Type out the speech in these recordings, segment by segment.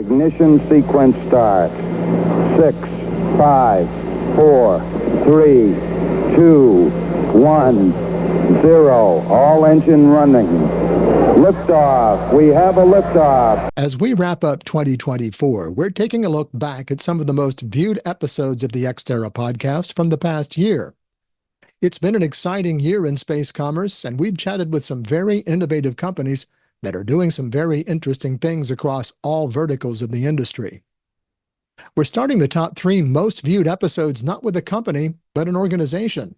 Ignition sequence start. 6, 5, 4, 3, 2, 1, 0. All engine running. Liftoff. We have a liftoff. As we wrap up 2024, we're taking a look back at some of the most viewed episodes of the Terra podcast from the past year. It's been an exciting year in space commerce, and we've chatted with some very innovative companies that are doing some very interesting things across all verticals of the industry. We're starting the top 3 most viewed episodes not with a company, but an organization.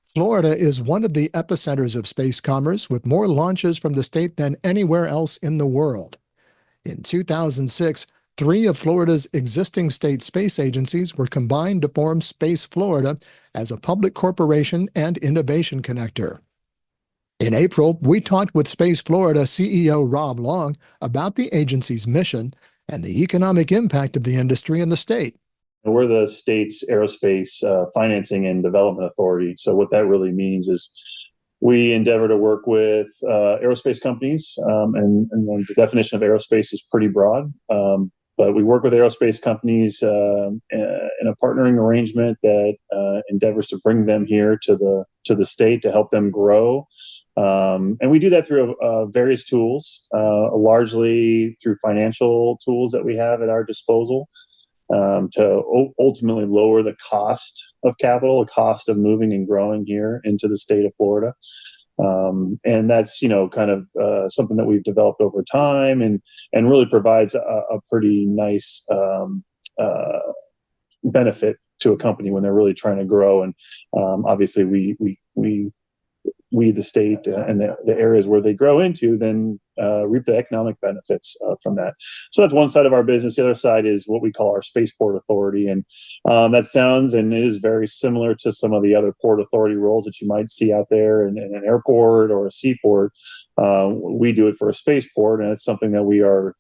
Florida is one of the epicenters of space commerce, with more launches from the state than anywhere else in the world. In 2006, 3 of Florida's existing state space agencies were combined to form Space Florida as a public corporation and innovation connector. In April, we talked with Space Florida CEO Rob Long about the agency's mission and the economic impact of the industry in the state. We're the state's aerospace financing and development authority. So what that really means is we endeavor to work with aerospace companies, and the definition of aerospace is pretty broad. But we work with aerospace companies in a partnering arrangement that endeavors to bring them here to the state to help them grow. And we do that through various tools, largely through financial tools that we have at our disposal, to ultimately lower the cost of capital, the cost of moving and growing here into the state of Florida. And that's, kind of something that we've developed over time and really provides a pretty nice benefit to a company when they're really trying to grow. And obviously we, the state and the areas where they grow into, then reap the economic benefits from that. So that's one side of our business. The other side is what we call our Spaceport Authority. And that sounds and is very similar to some of the other port authority roles that you might see out there in an airport or a seaport. We do it for a spaceport, and it's something that we are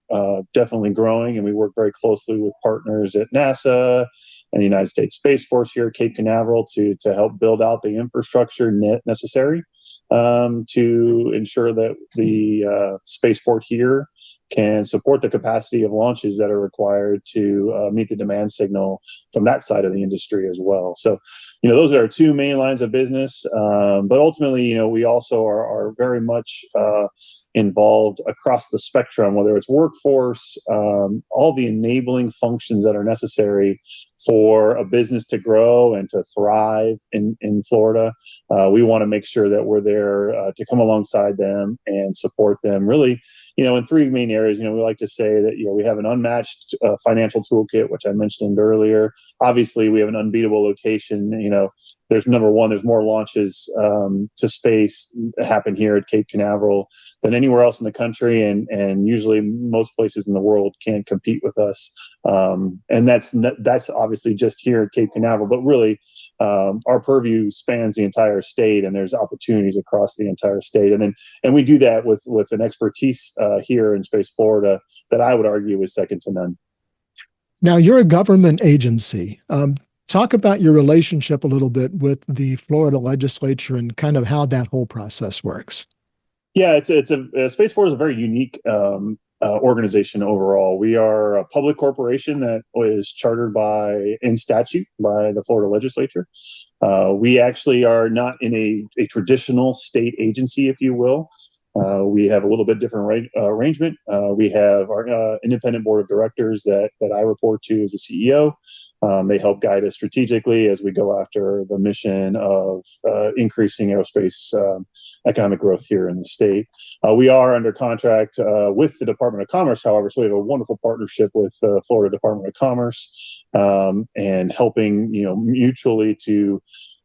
definitely growing, and we work very closely with partners at NASA and the United States Space Force here at Cape Canaveral to help build out the infrastructure necessary to ensure that the spaceport here can support the capacity of launches that are required to meet the demand signal from that side of the industry as well. So, those are our 2 main lines of business. But ultimately, we also are very much involved across the spectrum, whether it's workforce, all the enabling functions that are necessary for a business to grow and to thrive in Florida. We want to make sure that we're there to come alongside them and support them really, in 3 main areas. We like to say that, we have an unmatched financial toolkit, which I mentioned earlier. Obviously, we have an unbeatable location. There's number one, there's more launches to space happen here at Cape Canaveral than anywhere else in the country. And usually most places in the world can't compete with us. And that's obviously just here at Cape Canaveral, but really our purview spans the entire state, and there's opportunities across the entire state. And we do that with an expertise here in Space Florida that I would argue is second to none. Now, you're a government agency. Talk about your relationship a little bit with the Florida legislature and kind of how that whole process works. Yeah, Space Florida is a very unique organization overall. We are a public corporation that is chartered in statute by the Florida legislature. We actually are not in a traditional state agency, if you will. We have a little bit different arrangement. We have our independent board of directors that I report to as a CEO. They help guide us strategically as we go after the mission of increasing aerospace economic growth here in the state. We are under contract with the Department of Commerce, however, so we have a wonderful partnership with the Florida Department of Commerce and helping, mutually to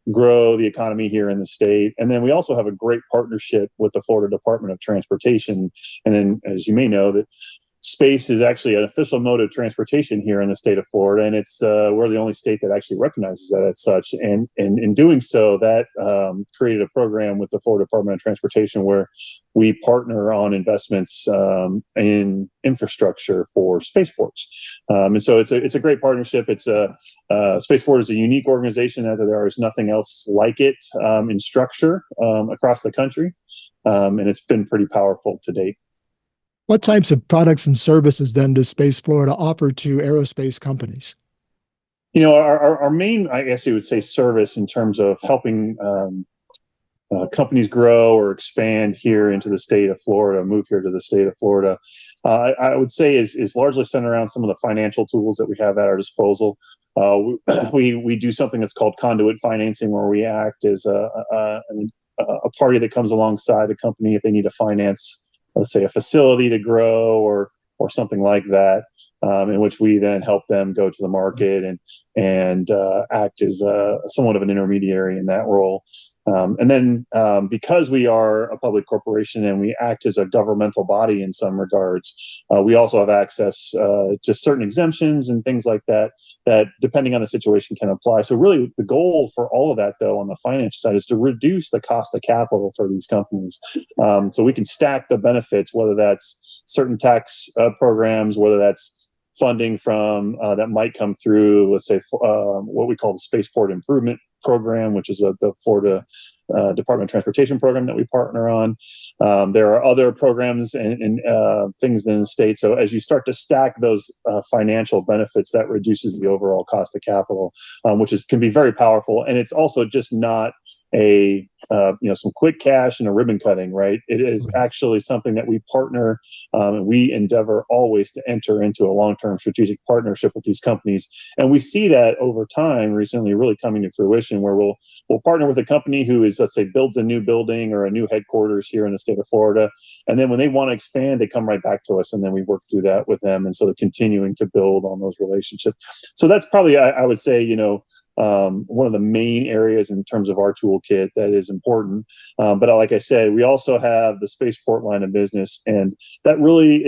grow the economy here in the state. And then we also have a great partnership with the Florida Department of Transportation. And then, as you may know, that space is actually an official mode of transportation here in the state of Florida, and it's we're the only state that actually recognizes that as such. And in doing so, that created a program with the Florida Department of Transportation where we partner on investments in infrastructure for spaceports. And so it's a great partnership. Space Florida is a unique organization that there is nothing else like it in structure across the country, and it's been pretty powerful to date. What types of products and services then does Space Florida offer to aerospace companies? Our main, I guess you would say, service in terms of helping companies grow or expand here into the state of Florida, move here to the state of Florida, I would say is largely centered around some of the financial tools that we have at our disposal. We do something that's called conduit financing, where we act as a party that comes alongside a company if they need to finance, let's say, a facility to grow or something like that, in which we then help them go to the market and act as somewhat of an intermediary in that role. And then because we are a public corporation and we act as a governmental body in some regards, we also have access to certain exemptions and things like that, that depending on the situation can apply. So really the goal for all of that, though, on the financial side is to reduce the cost of capital for these companies. So we can stack the benefits, whether that's certain tax programs, whether that's funding from that might come through, let's say, what we call the Spaceport Improvement Program, which is the Florida Department of Transportation program that we partner on. There are other programs and things in the state. So as you start to stack those financial benefits, that reduces the overall cost of capital, which can be very powerful. And it's also just not some quick cash and a ribbon cutting, right? It is actually something that we partner, we endeavor always to enter into a long-term strategic partnership with these companies. And we see that over time recently really coming to fruition, where we'll partner with a company who is, let's say, builds a new building or a new headquarters here in the state of Florida. And then when they want to expand, they come right back to us, and then we work through that with them. And so they're continuing to build on those relationships. So that's probably, I would say, one of the main areas in terms of our toolkit that is important. But like I said, we also have the Spaceport line of business, and that really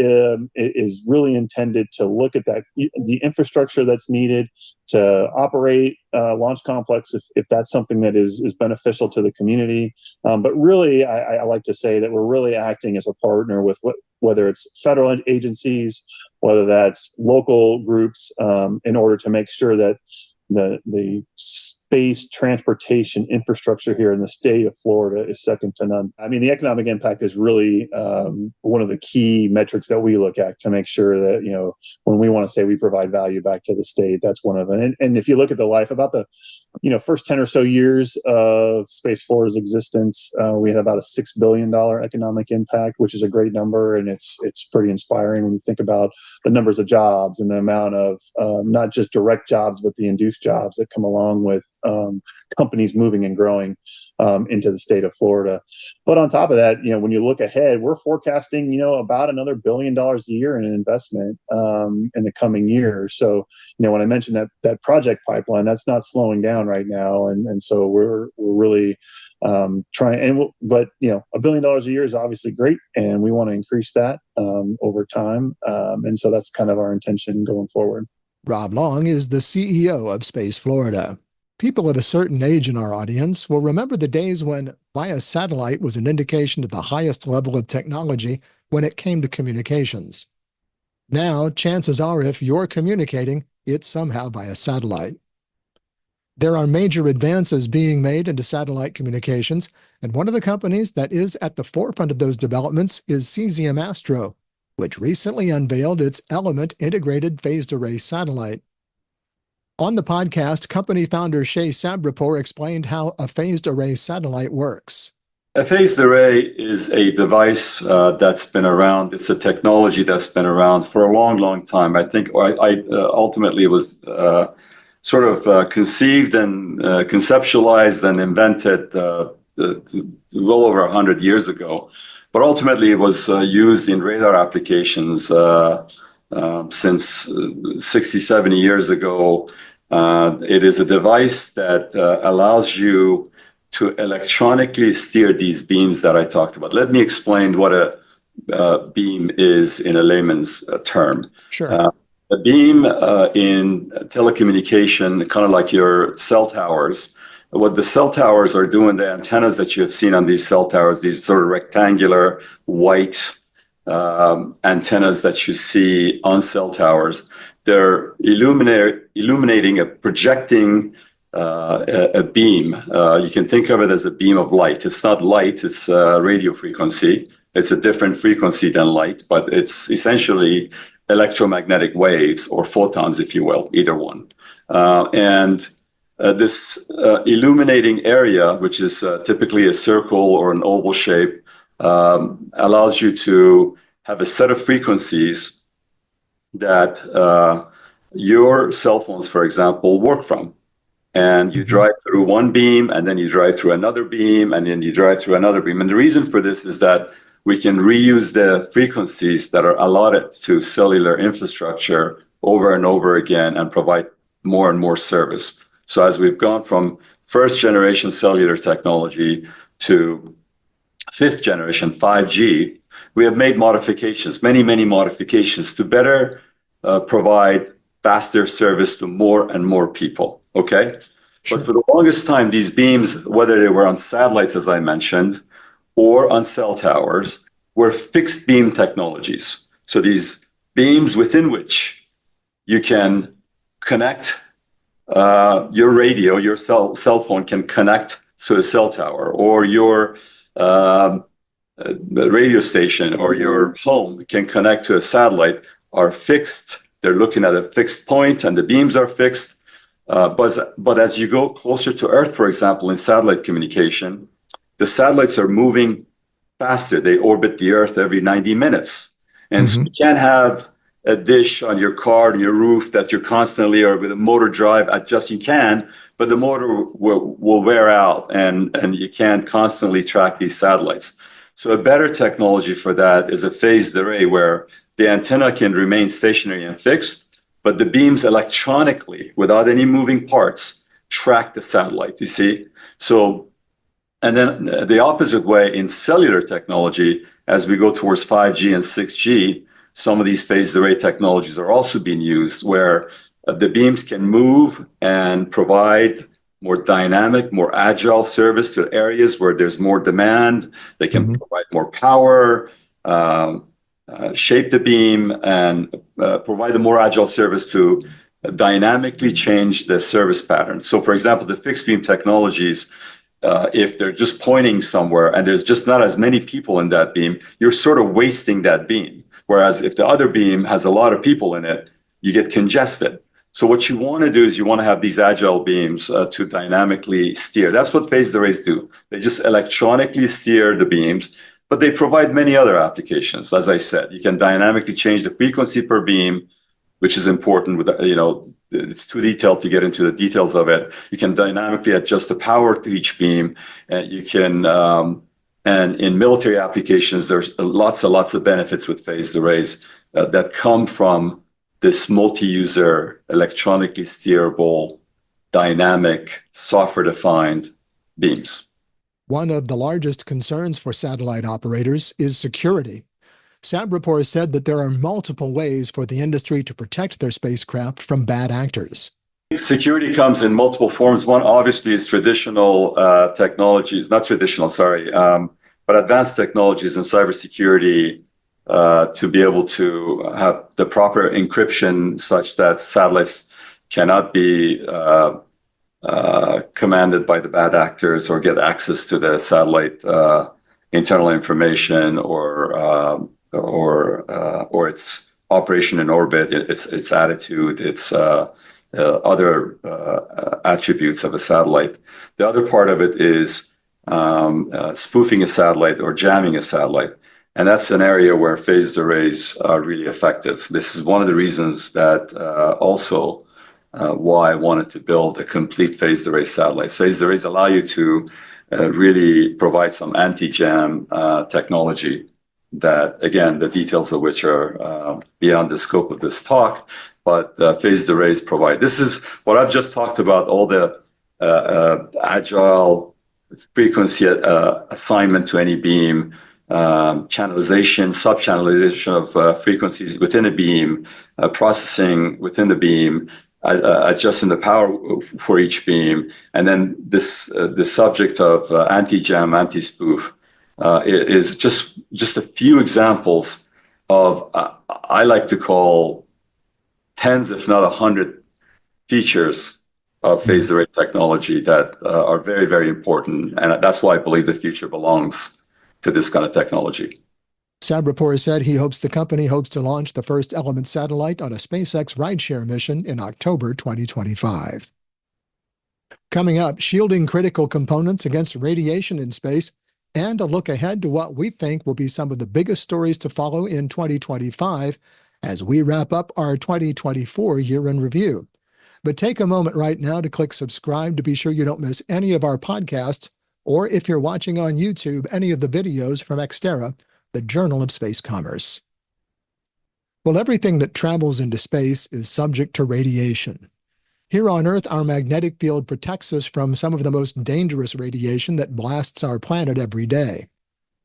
is really intended to look at the infrastructure that's needed to operate launch complex, if that's something that is beneficial to the community. But really, I like to say that we're really acting as a partner with whether it's federal agencies, whether that's local groups, in order to make sure that the space transportation infrastructure here in the state of Florida is second to none. I mean, the economic impact is really one of the key metrics that we look at to make sure that, when we want to say we provide value back to the state, that's one of them. And if you look at the life, about the first 10 or so years of Space Florida's existence, we had about a $6 billion economic impact, which is a great number. And it's pretty inspiring when you think about the numbers of jobs and the amount of not just direct jobs, but the induced jobs that come along with companies moving and growing into the state of Florida. But on top of that, when you look ahead, we're forecasting, about another $1 billion a year in investment in the coming years. So, when I mentioned that project pipeline, that's not slowing down right now. And so we're really trying, but $1 billion a year is obviously great, and we want to increase that over time. And so that's kind of our intention going forward. Rob Long is the CEO of Space Florida. People of a certain age in our audience will remember the days when via satellite was an indication of the highest level of technology when it came to communications. Now, chances are if you're communicating, it's somehow via satellite. There are major advances being made into satellite communications, and one of the companies that is at the forefront of those developments is Cesium Astro, which recently unveiled its Element integrated phased array satellite. On the podcast, company founder Shey Sabripour explained how a phased array satellite works. A phased array is a device that's been around. It's a technology that's been around for a long, long time. I think ultimately it was sort of conceived and conceptualized and invented well over 100 years ago. But ultimately it was used in radar applications since 60, 70 years ago. It is a device that allows you to electronically steer these beams that I talked about. Let me explain what a beam is in a layman's term. Sure. A beam in telecommunication, kind of like your cell towers. What the cell towers are doing, the antennas that you have seen on these cell towers, these sort of rectangular white antennas that you see on cell towers, they're illuminating projecting a beam. You can think of it as a beam of light. It's not light, it's radio frequency. It's a different frequency than light, but it's essentially electromagnetic waves or photons, if you will, either one. This illuminating area, which is typically a circle or an oval shape, allows you to have a set of frequencies that your cell phones, for example, work from. And you drive through one beam, and then you drive through another beam, and then you drive through another beam. And the reason for this is that we can reuse the frequencies that are allotted to cellular infrastructure over and over again and provide more and more service. So as we've gone from first generation cellular technology to fifth generation 5G, we have made modifications, many modifications to better provide faster service to more and more people, okay? Sure. But for the longest time, these beams, whether they were on satellites, as I mentioned, or on cell towers, were fixed beam technologies. So these beams within which you can connect your radio, your cell phone can connect to a cell tower, or your radio station or your home can connect to a satellite, are fixed. They're looking at a fixed point and the beams are fixed. But as you go closer to Earth, for example, in satellite communication, the satellites are moving faster. They orbit the Earth every 90 minutes. And so you can't have a dish on your car, on your roof that you're constantly, or with a motor drive, adjust. You can, but the motor will wear out and you can't constantly track these satellites. So a better technology for that is a phased array where the antenna can remain stationary and fixed, but the beams electronically, without any moving parts, track the satellite, you see? So, and then the opposite way in cellular technology, as we go towards 5G and 6G, some of these phased array technologies are also being used where the beams can move and provide more dynamic, more agile service to areas where there's more demand. They can provide more power, shape the beam, and provide a more agile service to dynamically change the service pattern. So, for example, the fixed beam technologies, if they're just pointing somewhere and there's just not as many people in that beam, you're sort of wasting that beam. Whereas if the other beam has a lot of people in it, you get congested. So what you want to do is you want to have these agile beams to dynamically steer. That's what phased arrays do. They just electronically steer the beams, but they provide many other applications. As I said, you can dynamically change the frequency per beam, which is important. With, you know, it's too detailed to get into the details of it. You can dynamically adjust the power to each beam, and you can. And in military applications, there's lots and lots of benefits with phased arrays that come from this multi-user, electronically steerable, dynamic, software-defined beams. One of the largest concerns for satellite operators is security. Sabripour said that there are multiple ways for the industry to protect their spacecraft from bad actors. Security comes in multiple forms. One, obviously, is traditional technologies, not traditional, sorry, but advanced technologies in cybersecurity to be able to have the proper encryption such that satellites cannot be commanded by the bad actors or get access to the satellite internal information or its operation in orbit, its attitude, its other attributes of a satellite. The other part of it is spoofing a satellite or jamming a satellite. And that's an area where phased arrays are really effective. This is one of the reasons that also why I wanted to build a complete phased array satellite. Phased arrays allow you to really provide some anti-jam technology that, again, the details of which are beyond the scope of this talk, but phased arrays provide. This is what I've just talked about, all the agile frequency assignment to any beam, channelization, sub-channelization of frequencies within a beam, processing within the beam, adjusting the power for each beam, and then this the subject of anti-jam, anti-spoof is just a few examples of I like to call tens, if not 100, features of phased array technology that are very, very important, and that's why I believe the future belongs to this kind of technology. Sabripour said he hopes the company hopes to launch the first Element satellite on a SpaceX rideshare mission in October 2025. Coming up, shielding critical components against radiation in space, and a look ahead to what we think will be some of the biggest stories to follow in 2025 as we wrap up our 2024 year in review. But take a moment right now to click subscribe to be sure you don't miss any of our podcasts, or if you're watching on YouTube, any of the videos from Terra, the Journal of Space Commerce. Well, everything that travels into space is subject to radiation. Here on Earth, our magnetic field protects us from some of the most dangerous radiation that blasts our planet every day.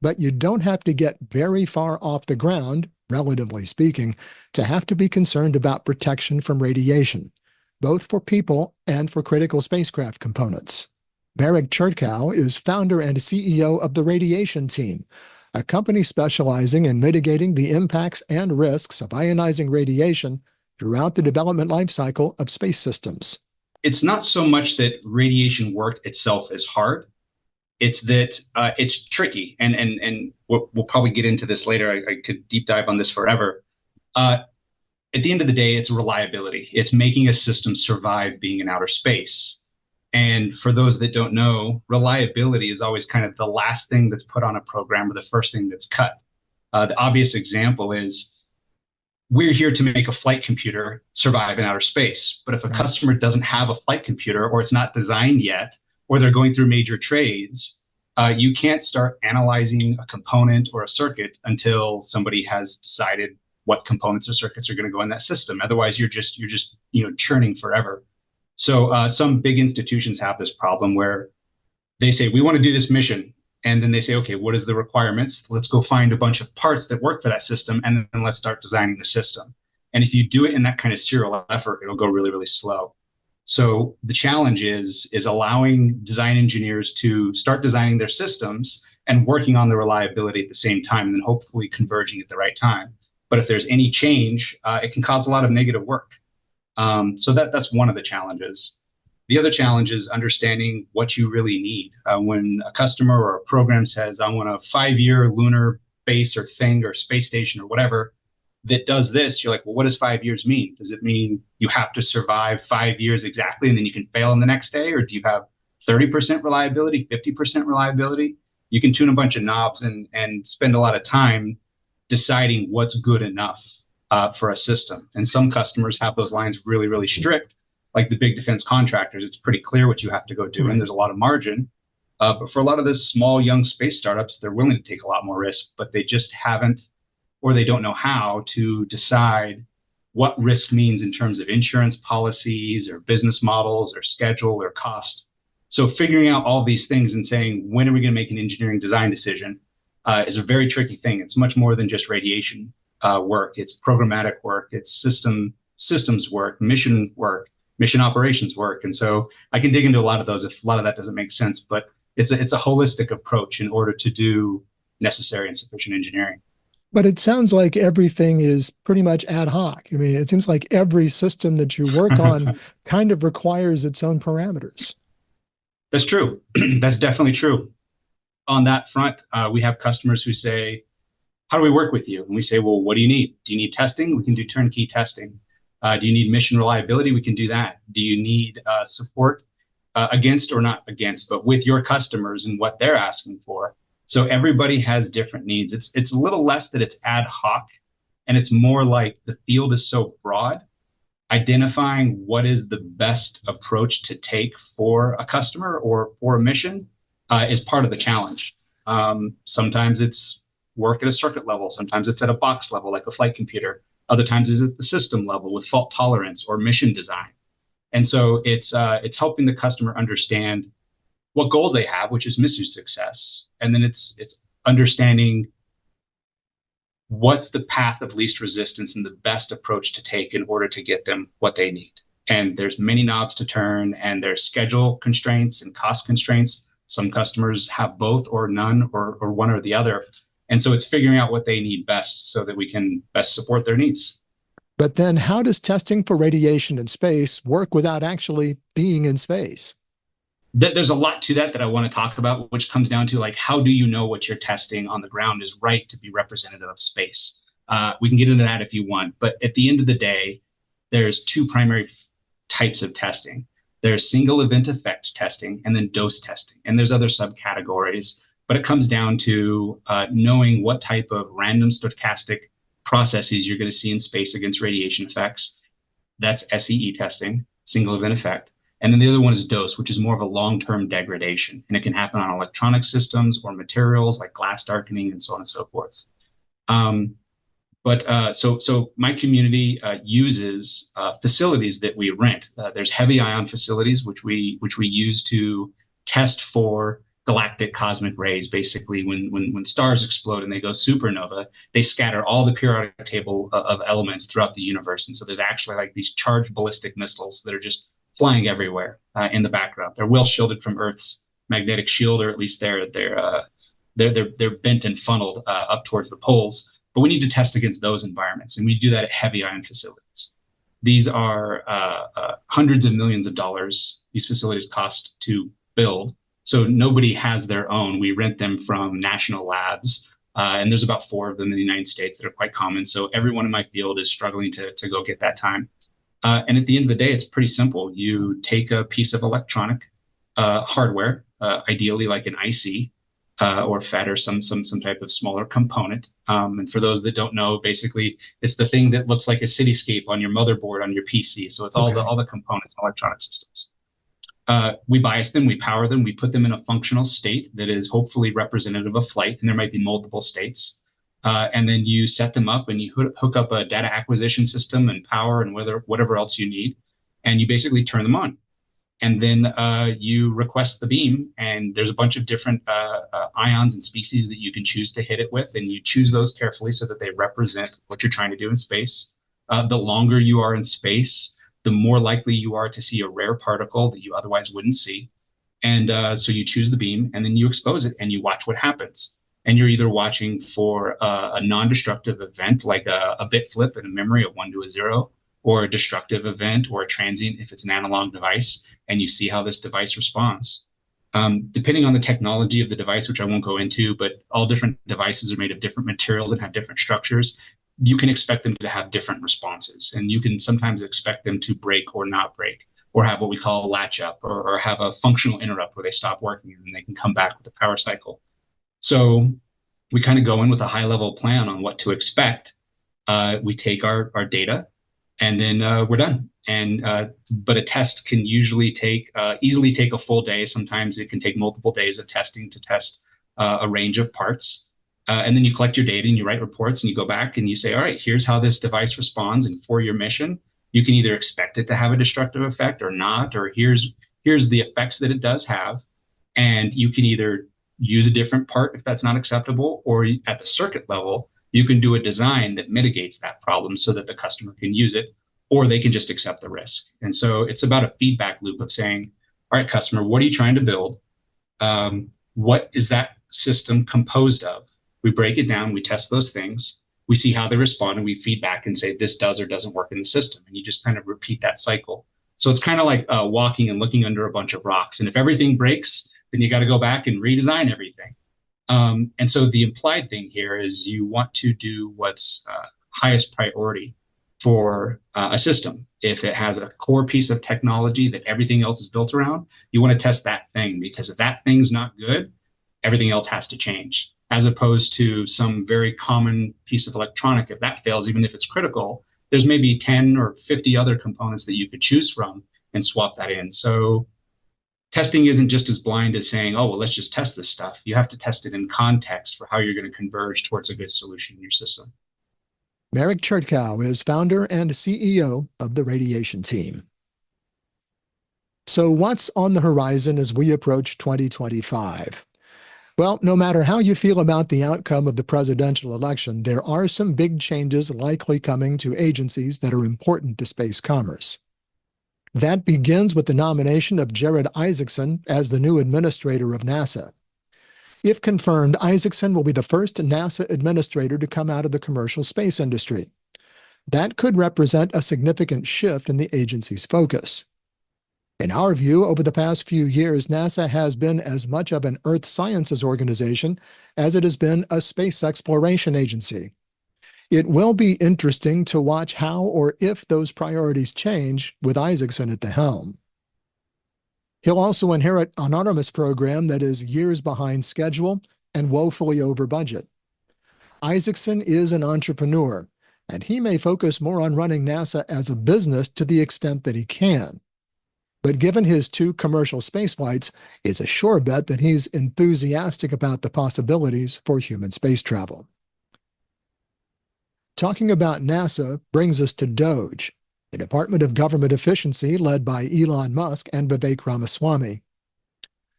But you don't have to get very far off the ground, relatively speaking, to have to be concerned about protection from radiation, both for people and for critical spacecraft components. Merek Chertkow is founder and CEO of the Radiation Team, a company specializing in mitigating the impacts and risks of ionizing radiation throughout the development life cycle of space systems. It's not so much that radiation work itself is hard. It's that it's tricky. And we'll probably get into this later. I could deep dive on this forever. At the end of the day, it's reliability. It's making a system survive being in outer space. And for those that don't know, reliability is always kind of the last thing that's put on a program or the first thing that's cut. The obvious example is we're here to make a flight computer survive in outer space. But if a customer doesn't have a flight computer, or it's not designed yet, or they're going through major trades, you can't start analyzing a component or a circuit until somebody has decided what components or circuits are going to go in that system. Otherwise, you're just churning forever. So some big institutions have this problem where they say, we want to do this mission. And then they say, okay, what is the requirements? Let's go find a bunch of parts that work for that system, and then let's start designing the system. And if you do it in that kind of serial effort, it'll go really, really slow. So the challenge is allowing design engineers to start designing their systems and working on the reliability at the same time, and then hopefully converging at the right time. But if there's any change, it can cause a lot of negative work. So that's one of the challenges. The other challenge is understanding what you really need. When a customer or a program says, I want a 5-year lunar base or thing or space station or whatever that does this, you're like, well, what does 5 years mean? Does it mean you have to survive 5 years exactly and then you can fail on the next day? Or do you have 30% reliability, 50% reliability? You can tune a bunch of knobs and spend a lot of time deciding what's good enough for a system. And some customers have those lines really, really strict. Like the big defense contractors, it's pretty clear what you have to go do, and there's a lot of margin. But for a lot of the small, young space startups, they're willing to take a lot more risk, but they just haven't, or they don't know how to decide what risk means in terms of insurance policies or business models or schedule or cost. So figuring out all these things and saying, when are we going to make an engineering design decision is a very tricky thing. It's much more than just radiation work. It's programmatic work. It's systems work, mission operations work. And so I can dig into a lot of those if a lot of that doesn't make sense, but it's a holistic approach in order to do necessary and sufficient engineering. But it sounds like everything is pretty much ad hoc. I mean, it seems like every system that you work on kind of requires its own parameters. That's true. That's definitely true. On that front, we have customers who say, how do we work with you? And we say, well, what do you need? Do you need testing? We can do turnkey testing. Do you need mission reliability? We can do that. Do you need support against, or not against, but with your customers and what they're asking for? So everybody has different needs. It's a little less that it's ad hoc, and it's more like the field is so broad. Identifying what is the best approach to take for a customer or for a mission is part of the challenge. Sometimes it's work at a circuit level. Sometimes it's at a box level, like a flight computer. Other times is at the system level with fault tolerance or mission design. And so it's helping the customer understand what goals they have, which is mission success. And then it's understanding what's the path of least resistance and the best approach to take in order to get them what they need. And there's many knobs to turn, and there's schedule constraints and cost constraints. Some customers have both or none or one or the other. And so it's figuring out what they need best so that we can best support their needs. But then how does testing for radiation in space work without actually being in space? there's a lot to that I want to talk about, which comes down to like, how do you know what you're testing on the ground is right to be representative of space? We can get into that if you want, but at the end of the day, there's two primary types of testing. There's single event effects testing and then dose testing. And there's other subcategories, but it comes down to knowing what type of random stochastic processes you're going to see in space against radiation effects. That's SEE testing, single event effect. And then the other one is dose, which is more of a long-term degradation. And it can happen on electronic systems or materials like glass darkening and so on and so forth. So my community uses facilities that we rent. There's heavy ion facilities, which we use to test for galactic cosmic rays. Basically, when stars explode and they go supernova, they scatter all the periodic table of elements throughout the universe. And so there's actually like these charged ballistic missiles that are just flying everywhere in the background. They're well shielded from Earth's magnetic shield, or at least they're bent and funneled up towards the poles. But we need to test against those environments, and we do that at heavy ion facilities. These are hundreds of millions of dollars. These facilities cost to build, so nobody has their own. We rent them from national labs, and there's about 4 of them in the United States that are quite common. So everyone in my field is struggling to go get that time. And at the end of the day, it's pretty simple. You take a piece of electronic hardware, ideally like an IC or FET or some type of smaller component. And for those that don't know, basically, it's the thing that looks like a cityscape on your motherboard on your PC. So it's all the components in electronic systems. We bias them, we power them, we put them in a functional state that is hopefully representative of flight, and there might be multiple states. And then you set them up and you hook up a data acquisition system and power and whatever else you need, and you basically turn them on. And then you request the beam, and there's a bunch of different ions and species that you can choose to hit it with, and you choose those carefully so that they represent what you're trying to do in space. The longer you are in space, the more likely you are to see a rare particle that you otherwise wouldn't see. And so you choose the beam, and then you expose it, and you watch what happens. And you're either watching for a non-destructive event, like a bit flip in a memory of 1 to a 0, or a destructive event or a transient if it's an analog device, and you see how this device responds. Depending on the technology of the device, which I won't go into, but all different devices are made of different materials and have different structures, you can expect them to have different responses. And you can sometimes expect them to break or not break, or have what we call a latch up, or have a functional interrupt where they stop working and then they can come back with a power cycle. So we kind of go in with a high level plan on what to expect. We take our data, and then we're done. And but a test can usually easily take a full day. Sometimes it can take multiple days of testing to test a range of parts. And then you collect your data and you write reports, and you go back and you say, all right, here's how this device responds. And for your mission, you can either expect it to have a destructive effect or not, or here's the effects that it does have. And you can either use a different part if that's not acceptable, or at the circuit level, you can do a design that mitigates that problem so that the customer can use it, or they can just accept the risk. And so it's about a feedback loop of saying, all right, customer, what are you trying to build? What is that system composed of? We break it down, we test those things, we see how they respond, and we feedback and say, this does or doesn't work in the system. And you just kind of repeat that cycle. So it's kind of like walking and looking under a bunch of rocks. And if everything breaks, then you got to go back and redesign everything. And so the implied thing here is you want to do what's highest priority for a system. If it has a core piece of technology that everything else is built around, you want to test that thing, because if that thing's not good, everything else has to change, as opposed to some very common piece of electronic. If that fails, even if it's critical, there's maybe 10 or 50 other components that you could choose from and swap that in. So testing isn't just as blind as saying, oh, well, let's just test this stuff. You have to test it in context for how you're going to converge towards a good solution in your system. Merek Chertkow is founder and CEO of the Radiation Team. So what's on the horizon as we approach 2025? Well, no matter how you feel about the outcome of the presidential election, there are some big changes likely coming to agencies that are important to space commerce. That begins with the nomination of Jared Isaacson as the new administrator of NASA. If confirmed, Isaacson will be the first NASA administrator to come out of the commercial space industry. That could represent a significant shift in the agency's focus. In our view, over the past few years, NASA has been as much of an Earth sciences organization as it has been a space exploration agency. It will be interesting to watch how or if those priorities change with Isaacson at the helm. He'll also inherit an Artemis program that is years behind schedule and woefully over budget. Isaacson is an entrepreneur, and he may focus more on running NASA as a business to the extent that he can. But given his 2 commercial spaceflights, it's a sure bet that he's enthusiastic about the possibilities for human space travel. Talking about NASA brings us to DOGE, the Department of Government Efficiency led by Elon Musk and Vivek Ramaswamy.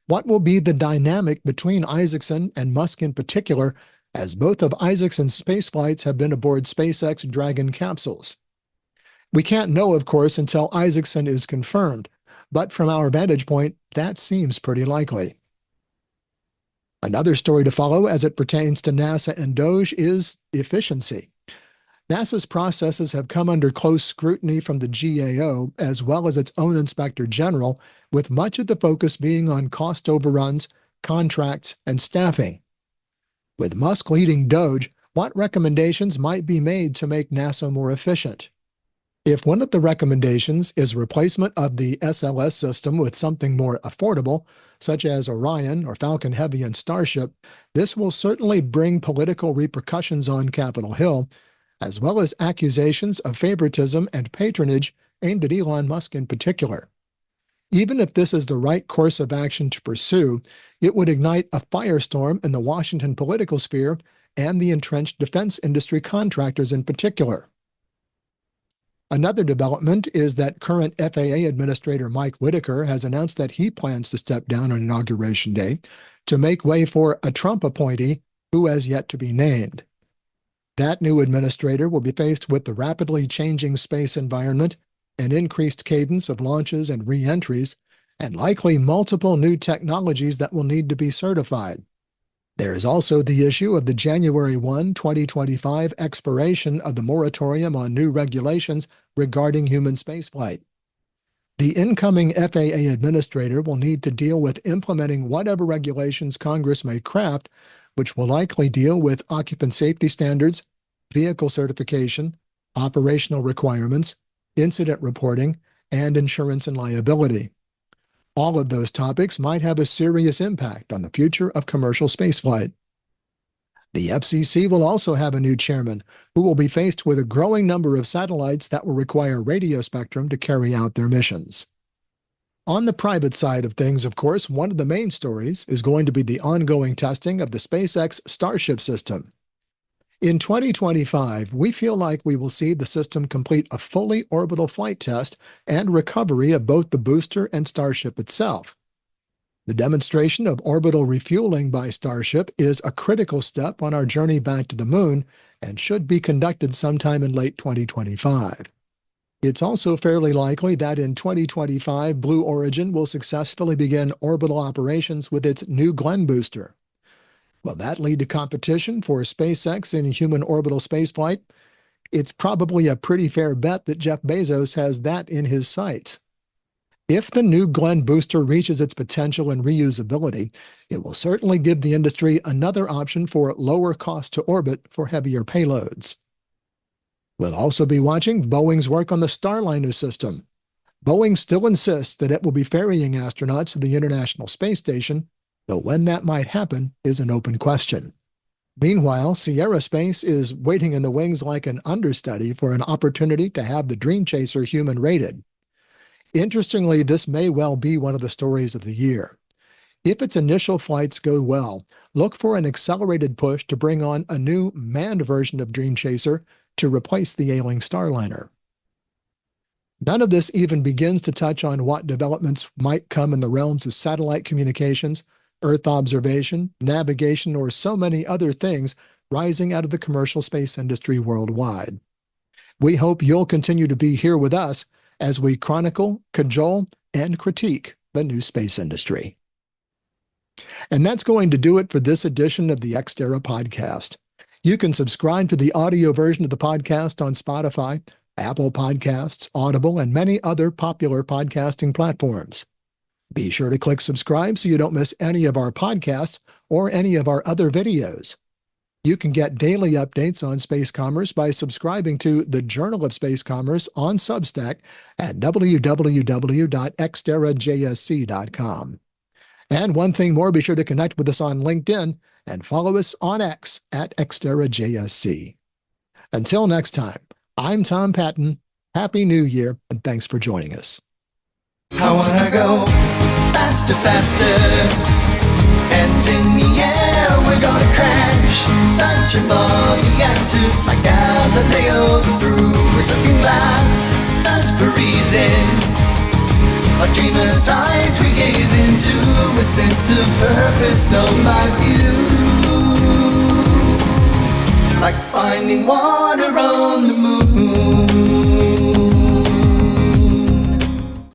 What will be the dynamic between Isaacson and Musk in particular, as both of Isaacson's spaceflights have been aboard SpaceX Dragon capsules? We can't know, of course, until Isaacson is confirmed, but from our vantage point, that seems pretty likely. Another story to follow as it pertains to NASA and DOGE is efficiency. NASA's processes have come under close scrutiny from the GAO as well as its own Inspector General, with much of the focus being on cost overruns, contracts, and staffing. With Musk leading DOGE, what recommendations might be made to make NASA more efficient? If one of the recommendations is replacement of the SLS system with something more affordable, such as Orion or Falcon Heavy and Starship, this will certainly bring political repercussions on Capitol Hill, as well as accusations of favoritism and patronage aimed at Elon Musk in particular. Even if this is the right course of action to pursue, it would ignite a firestorm in the Washington political sphere and the entrenched defense industry contractors in particular. Another development is that current FAA Administrator Mike Whitaker has announced that he plans to step down on Inauguration Day to make way for a Trump appointee who has yet to be named. That new administrator will be faced with the rapidly changing space environment, an increased cadence of launches and re-entries, and likely multiple new technologies that will need to be certified. There is also the issue of the January 1, 2025 expiration of the moratorium on new regulations regarding human spaceflight. The incoming FAA administrator will need to deal with implementing whatever regulations Congress may craft, which will likely deal with occupant safety standards, vehicle certification, operational requirements, incident reporting, and insurance and liability. All of those topics might have a serious impact on the future of commercial spaceflight. The FCC will also have a new chairman who will be faced with a growing number of satellites that will require radio spectrum to carry out their missions. On the private side of things, of course, one of the main stories is going to be the ongoing testing of the SpaceX Starship system. In 2025, we feel like we will see the system complete a fully orbital flight test and recovery of both the booster and Starship itself. The demonstration of orbital refueling by Starship is a critical step on our journey back to the Moon and should be conducted sometime in late 2025. It's also fairly likely that in 2025, Blue Origin will successfully begin orbital operations with its New Glenn booster. Will that lead to competition for SpaceX in human orbital spaceflight? It's probably a pretty fair bet that Jeff Bezos has that in his sights. If the New Glenn booster reaches its potential and reusability, it will certainly give the industry another option for lower cost to orbit for heavier payloads. We'll also be watching Boeing's work on the Starliner system. Boeing still insists that it will be ferrying astronauts to the International Space Station, though when that might happen is an open question. Meanwhile, Sierra Space is waiting in the wings like an understudy for an opportunity to have the Dream Chaser human-rated. Interestingly, this may well be one of the stories of the year. If its initial flights go well, look for an accelerated push to bring on a new manned version of Dream Chaser to replace the ailing Starliner. None of this even begins to touch on what developments might come in the realms of satellite communications, Earth observation, navigation, or so many other things rising out of the commercial space industry worldwide. We hope you'll continue to be here with us as we chronicle, cajole, and critique the new space industry. And that's going to do it for this edition of the Xterra podcast. You can subscribe to the audio version of the podcast on Spotify, Apple Podcasts, Audible, and many other popular podcasting platforms. Be sure to click subscribe so you don't miss any of our podcasts or any of our other videos. You can get daily updates on space commerce by subscribing to the Journal of Space Commerce on Substack at www.xterrajsc.com. And one thing more, be sure to connect with us on LinkedIn and follow us on X at xterrajsc. Until next time, I'm Tom Patton. Happy New Year, and thanks for joining us. I wanna go faster, faster. Hands in the air, we're gonna crash. Searching for the answers. My Galileo, the through is looking glass. Thirst for reason. Our dreamer's eyes we gaze into. A sense of purpose known by few. Like finding water on the moon.